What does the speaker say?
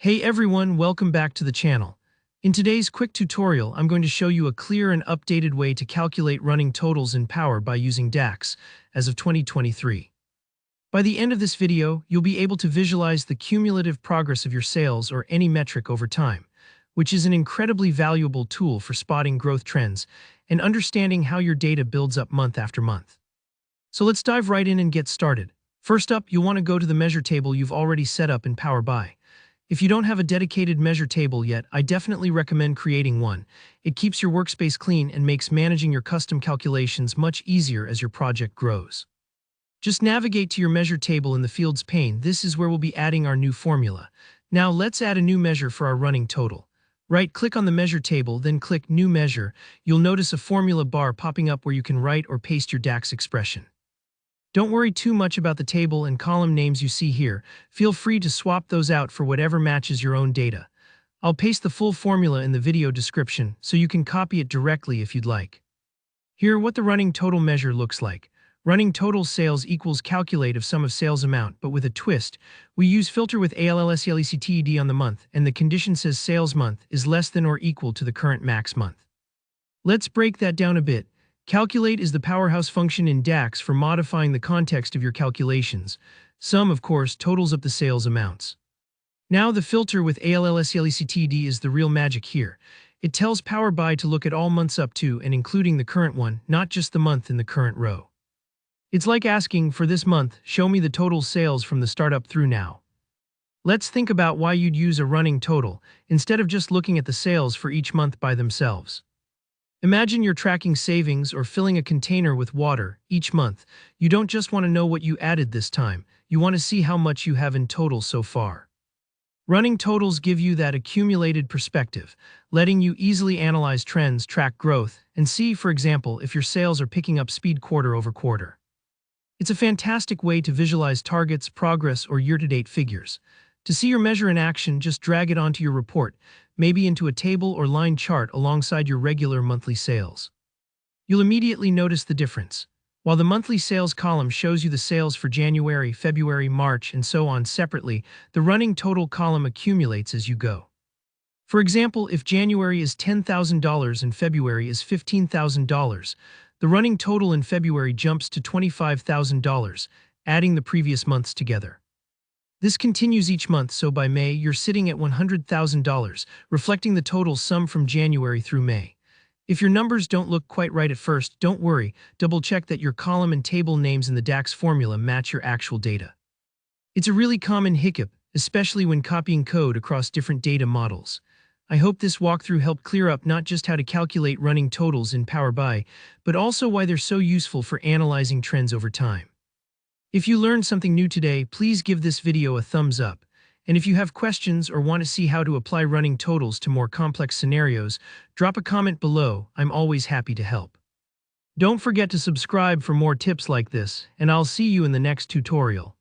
Hey everyone, welcome back to the channel. In today's quick tutorial, I'm going to show you a clear and updated way to calculate running totals in Power by using DAX as of 2023. By the end of this video, you'll be able to visualize the cumulative progress of your sales or any metric over time, which is an incredibly valuable tool for spotting growth trends and understanding how your data builds up month after month. So let's dive right in and get started. First up, you'll want to go to the measure table you've already set up in Power BI. If you don't have a dedicated measure table yet, I definitely recommend creating one. It keeps your workspace clean and makes managing your custom calculations much easier as your project grows. Just navigate to your measure table in the Fields pane. This is where we'll be adding our new formula. Now let's add a new measure for our running total. Right-click on the measure table, then click New Measure. You'll notice a formula bar popping up where you can write or paste your DAX expression. Don't worry too much about the table and column names you see here. Feel free to swap those out for whatever matches your own data. I'll paste the full formula in the video description so you can copy it directly if you'd like. Here, what the running total measure looks like. Running total sales equals calculate of sum of sales amount, but with a twist. We use filter with ALLSELECTED on the month, and the condition says sales month is less than or equal to the current max month. Let's break that down a bit. Calculate is the powerhouse function in DAX for modifying the context of your calculations. Sum, of course, totals up the sales amounts. Now the filter with ALLSELECTED is the real magic here. It tells Power BI to look at all months up to and including the current one, not just the month in the current row. It's like asking, for this month, show me the total sales from the start up through now. Let's think about why you'd use a running total, instead of just looking at the sales for each month by themselves. Imagine you're tracking savings or filling a container with water each month. You don't just want to know what you added this time, you want to see how much you have in total so far. Running totals give you that accumulated perspective, letting you easily analyze trends, track growth, and see, for example, if your sales are picking up speed quarter over quarter. It's a fantastic way to visualize targets, progress, or year-to-date figures. To see your measure in action, just drag it onto your report, maybe into a table or line chart alongside your regular monthly sales. You'll immediately notice the difference. While the monthly sales column shows you the sales for January, February, March, and so on separately, the running total column accumulates as you go. For example, if January is $10,000 and February is $15,000, the running total in February jumps to $25,000, adding the previous months together. This continues each month, so by May, you're sitting at $100,000, reflecting the total sum from January through May. If your numbers don't look quite right at first, don't worry, double-check that your column and table names in the DAX formula match your actual data. It's a really common hiccup, especially when copying code across different data models. I hope this walkthrough helped clear up not just how to calculate running totals in Power BI, but also why they're so useful for analyzing trends over time. If you learned something new today, please give this video a thumbs up. And if you have questions or want to see how to apply running totals to more complex scenarios, drop a comment below. I'm always happy to help. Don't forget to subscribe for more tips like this, and I'll see you in the next tutorial.